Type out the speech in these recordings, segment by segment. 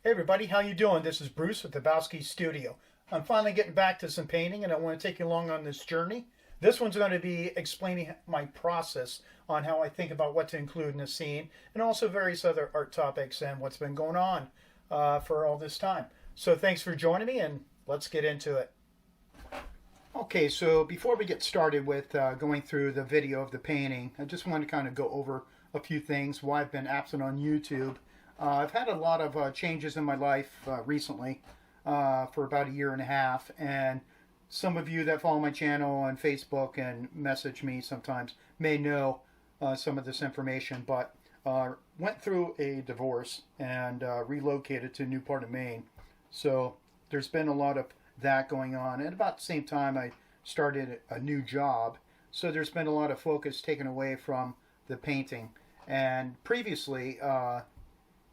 Hey everybody, how you doing? This is Bruce with habowskistudio. I'm finally getting back to some painting and I want to take you along on this journey. This one's going to be explaining my process on how I think about what to include in a scene and also various other art topics and what's been going on for all this time. So thanks for joining me and let's get into it. Okay, so before we get started with going through the video of the painting, I just want to kind of go over a few things, why I've been absent on YouTube. I've had a lot of changes in my life recently for about a year and a half, and some of you that follow my channel on Facebook and message me sometimes may know some of this information, but went through a divorce and relocated to a new part of Maine. So there's been a lot of that going on, and about the same time I started a new job, so there's been a lot of focus taken away from the painting. And previously,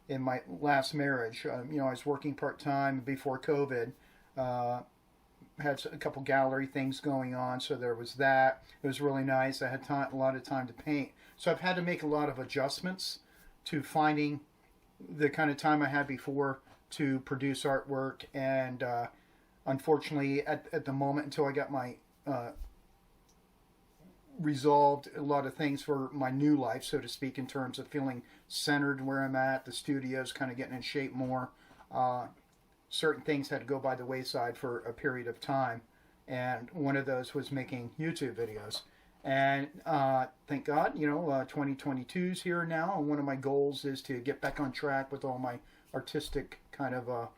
in my last marriage, I was working part-time before COVID, had a couple gallery things going on, so there was that. It was really nice. I had a lot of time to paint. So I've had to make a lot of adjustments to finding the kind of time I had before to produce artwork, and unfortunately at the moment, until I got my resolved a lot of things for my new life, so to speak, in terms of feeling centered where I'm at. The studio's kind of getting in shape more. Certain things had to go by the wayside for a period of time, and one of those was making YouTube videos. And thank God, 2022's here now, and one of my goals is to get back on track with all my artistic kind of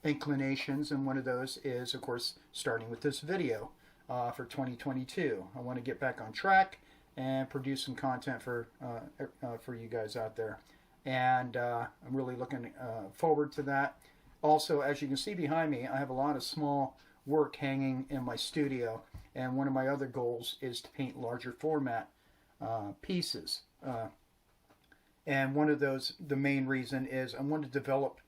inclinations, and one of those is, of course, starting with this video. For 2022, I want to get back on track and produce some content for you guys out there, and I'm really looking forward to that. Also, as you can see behind me, I have a lot of small work hanging in my studio, and one of my other goals is to paint larger format pieces. And one of those, the main reason is I want to develop.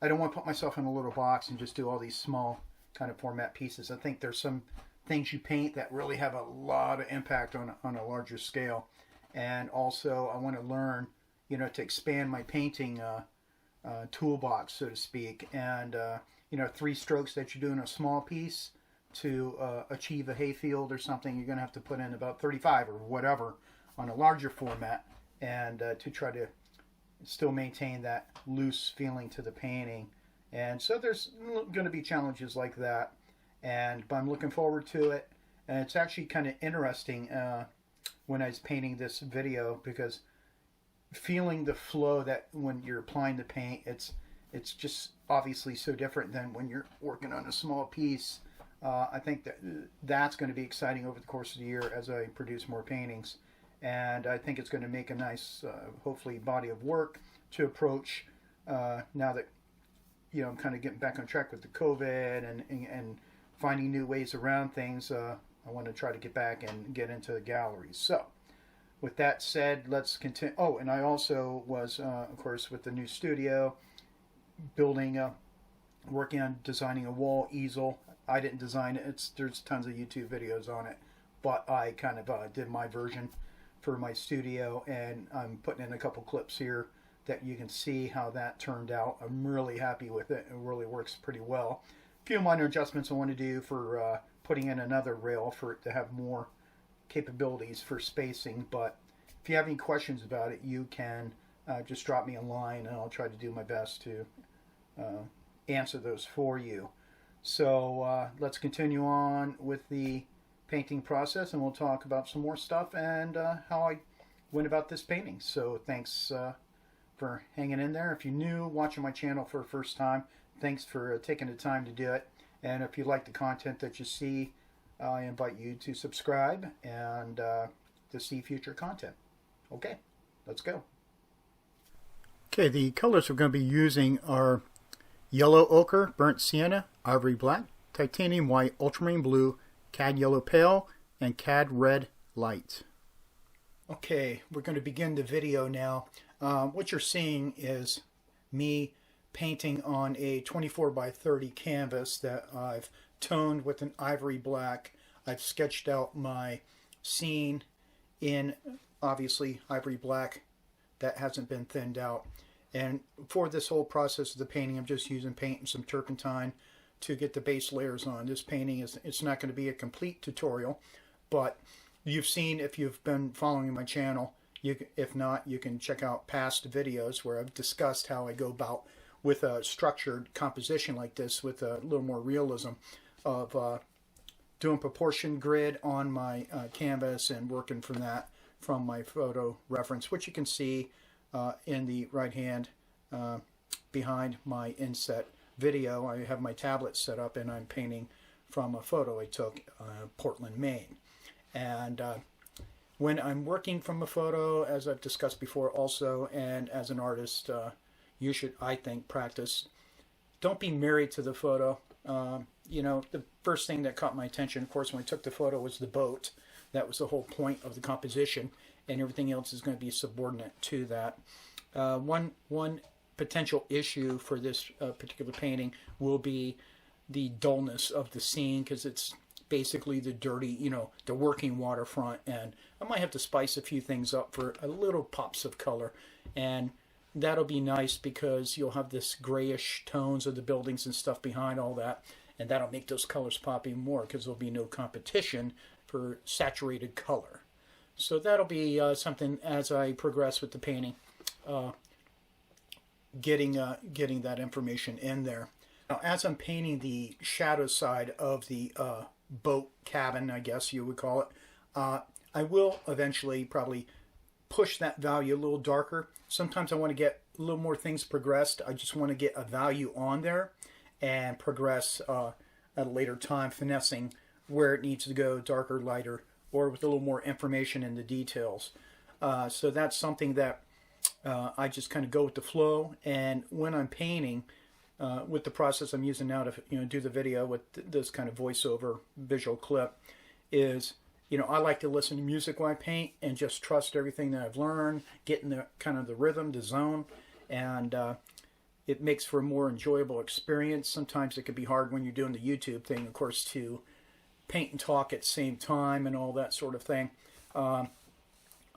I don't want to put myself in a little box and just do all these small kind of format pieces. I think there's some things you paint that really have a lot of impact on a larger scale. And also I want to learn, to expand my painting toolbox, so to speak. And, 3 strokes that you do in a small piece to achieve a hayfield or something, you're going to have to put in about 35 or whatever on a larger format, and to try to still maintain that loose feeling to the painting. And so there's going to be challenges like that. But I'm looking forward to it, and it's actually kind of interesting when I was painting this video, because feeling the flow that when you're applying the paint, it's just obviously so different than when you're working on a small piece. I think that's going to be exciting over the course of the year as I produce more paintings, and I think it's going to make a nice, hopefully, body of work to approach now that I'm kind of getting back on track with the COVID and finding new ways around things. I want to try to get back and get into the galleries. So with that said, let's continue. Oh, and I also was, of course, with the new studio, working on designing a wall easel. I didn't design it. There's tons of YouTube videos on it, but I kind of did my version for my studio, and I'm putting in a couple clips here that you can see how that turned out. I'm really happy with it. It really works pretty well. Few minor adjustments I want to do for putting in another rail for it to have more capabilities for spacing. But if you have any questions about it, you can just drop me a line, and I'll try to do my best to answer those for you. So let's continue on with the painting process, and we'll talk about some more stuff and how I went about this painting. So thanks for hanging in there. If you're new, watching my channel for the first time, thanks for taking the time to do it. And if you like the content that you see, I invite you to subscribe and to see future content. Okay, let's go. Okay, the colors we're going to be using are Yellow Ochre, Burnt Sienna, Ivory Black, Titanium White, Ultramarine Blue, Cad Yellow Pale, and Cad Red Light. Okay, we're going to begin the video now. What you're seeing is me painting on a 24 by 30 canvas that I've toned with an ivory black. I've sketched out my scene in, obviously, ivory black that hasn't been thinned out. And for this whole process of the painting, I'm just using paint and some turpentine to get the base layers on. This painting it's not going to be a complete tutorial, but you've seen, if you've been following my channel, if not, you can check out past videos where I've discussed how I go about with a structured composition like this with a little more realism of doing proportion grid on my canvas and working from that from my photo reference, which you can see in the right hand behind my inset video. I have my tablet set up and I'm painting from a photo I took Portland, Maine. And when I'm working from a photo, as I've discussed before also, and as an artist, you should, I think, practice. Don't be married to the photo. You know, the first thing that caught my attention, of course, when I took the photo was the boat. That was the whole point of the composition, and everything else is going to be subordinate to that. One potential issue for this particular painting will be the dullness of the scene, because it's basically the dirty, you know, the working waterfront, and I might have to spice a few things up for a little pops of color, and that'll be nice because you'll have this grayish tones of the buildings and stuff behind all that, and that'll make those colors pop even more because there'll be no competition for saturated color. So that'll be something as I progress with the painting, getting that information in there. Now, as I'm painting the shadow side of the boat cabin, I guess you would call it, I will eventually probably push that value a little darker. Sometimes I want to get a little more things progressed. I just want to get a value on there and progress at a later time, finessing where it needs to go, darker, lighter, or with a little more information in the details. So that's something that I just kind of go with the flow. And when I'm painting, with the process I'm using now to do the video with this kind of voiceover visual clip, is I like to listen to music while I paint and just trust everything that I've learned, get in the kind of the rhythm, the zone, and it makes for a more enjoyable experience. Sometimes it can be hard when you're doing the YouTube thing, of course, to paint and talk at the same time and all that sort of thing.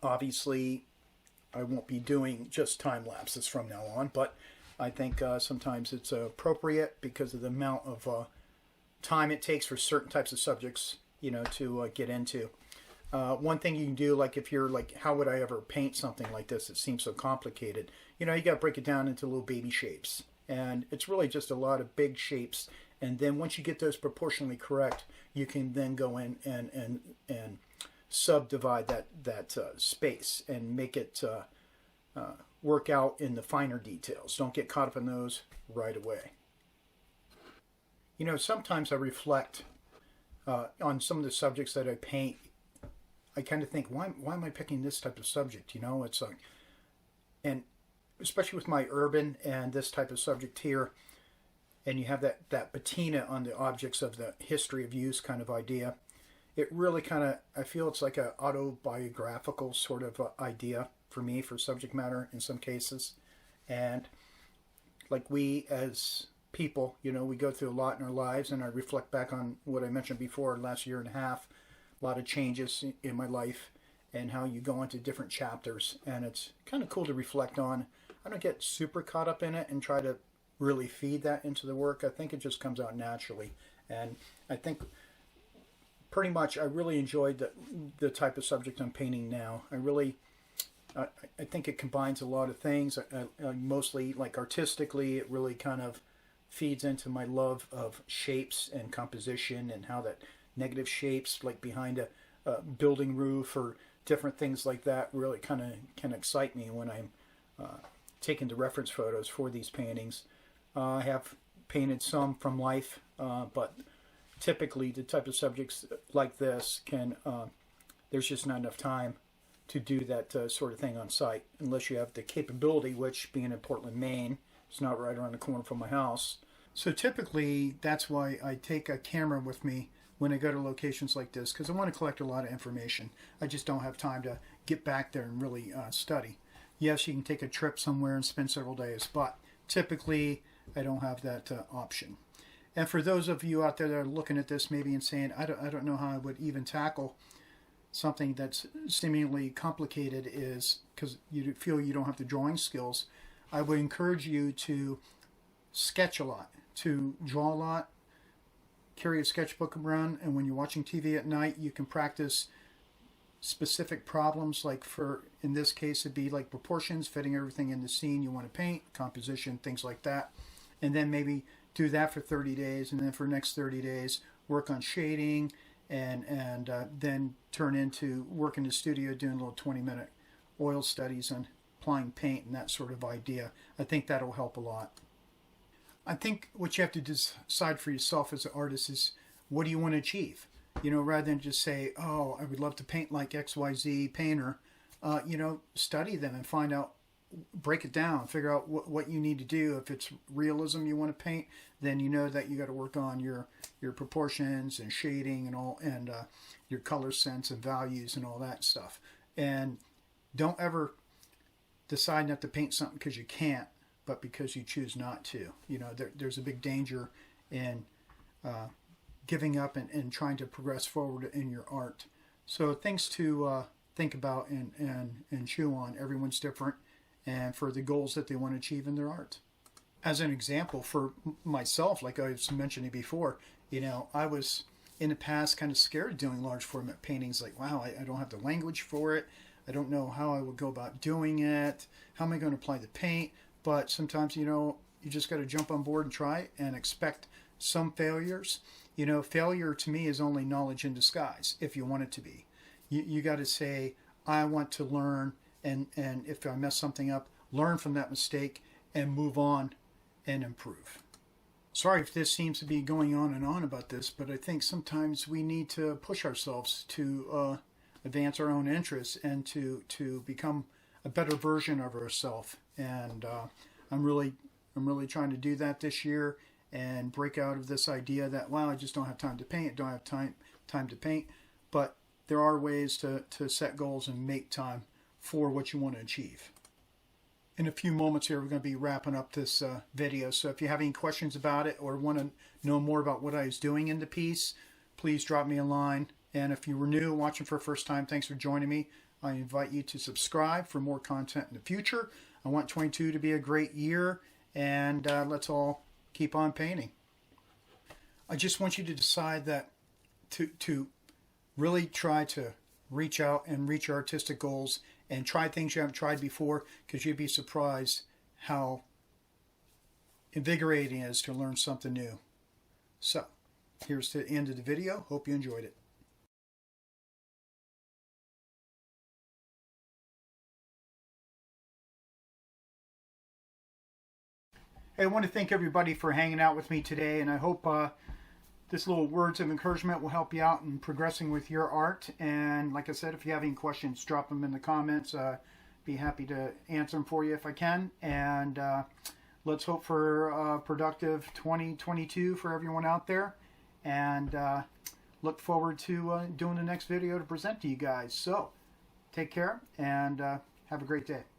Obviously, I won't be doing just time lapses from now on, but I think sometimes it's appropriate because of the amount of time it takes for certain types of subjects, to get into. One thing you can do, like if you're like, how would I ever paint something like this? It seems so complicated. You got to break it down into little baby shapes. And it's really just a lot of big shapes. And then once you get those proportionally correct, you can then go in and subdivide that space and make it work out in the finer details. Don't get caught up in those right away. Sometimes I reflect on some of the subjects that I paint. I kind of think, why am I picking this type of subject? It's like, and especially with my urban and this type of subject here, and you have that patina on the objects of the history of use kind of idea. It really kind of, I feel it's like an autobiographical sort of idea for me, for subject matter in some cases. And like we as people, we go through a lot in our lives, and I reflect back on what I mentioned before, last year and a half, a lot of changes in my life and how you go into different chapters, and it's kind of cool to reflect on. I don't get super caught up in it and try to really feed that into the work. I think it just comes out naturally, and I think pretty much I really enjoyed the type of subject I'm painting now. I think it combines a lot of things. I mostly, like artistically, it really kind of feeds into my love of shapes and composition, and how that negative shapes, like behind a building roof or different things like that, really kind of can excite me when I'm taking the reference photos for these paintings. I have painted some from life, but typically the type of subjects like this there's just not enough time to do that sort of thing on site, unless you have the capability, which, being in Portland, Maine, it's not right around the corner from my house. So typically that's why I take a camera with me when I go to locations like this, because I want to collect a lot of information. I just don't have time to get back there and really study. Yes, you can take a trip somewhere and spend several days, but typically I don't have that option. And for those of you out there that are looking at this maybe and saying, I don't know how I would even tackle something that's seemingly complicated, is because you feel you don't have the drawing skills. I would encourage you to sketch a lot, to draw a lot, carry a sketchbook around, and when you're watching TV at night, you can practice specific problems, like for, in this case, it'd be like proportions, fitting everything in the scene you want to paint, composition, things like that. And then maybe do that for 30 days, and then for the next 30 days, work on shading, and then turn into work in the studio doing little 20-minute oil studies on applying paint and that sort of idea. I think that'll help a lot. I think what you have to decide for yourself as an artist is, what do you want to achieve? You know, rather than just say, oh, I would love to paint like XYZ painter, you know, study them and find out, break it down, figure out what you need to do. If it's realism you want to paint, then you know that you got to work on your proportions and shading and all, and your color sense and values and all that stuff. And don't ever decide not to paint something because you can't, but because you choose not to. You know, there's a big danger in giving up and trying to progress forward in your art. So things to think about and chew on. Everyone's different, and for the goals that they want to achieve in their art. As an example, for myself, like I was mentioning before, you know, I was in the past kind of scared of doing large format paintings. Like, wow, I don't have the language for it. I don't know how I would go about doing it. How am I going to apply the paint? But sometimes, you know, you just got to jump on board and try and expect some failures. You know, failure to me is only knowledge in disguise, if you want it to be. You got to say, I want to learn, and if I mess something up, learn from that mistake and move on and improve. Sorry if this seems to be going on and on about this, but I think sometimes we need to push ourselves to advance our own interests and to become a better version of ourselves. And I'm really trying to do that this year and break out of this idea that, wow, I just don't have time to paint, don't have time to paint. But there are ways to set goals and make time for what you want to achieve. In a few moments here, we're going to be wrapping up this video. So if you have any questions about it or want to know more about what I was doing in the piece, please drop me a line. And if you were new, watching for the first time, thanks for joining me. I invite you to subscribe for more content in the future. I want 22 to be a great year, and let's all keep on painting. I just want you to decide that to really try to reach out and reach your artistic goals and try things you haven't tried before, because you'd be surprised how invigorating it is to learn something new. So, here's the end of the video. Hope you enjoyed it. Hey, I want to thank everybody for hanging out with me today, and I hope this little words of encouragement will help you out in progressing with your art. And like I said, if you have any questions, drop them in the comments. Be happy to answer them for you if I can. And let's hope for a productive 2022 for everyone out there. And look forward to doing the next video to present to you guys. So take care and have a great day.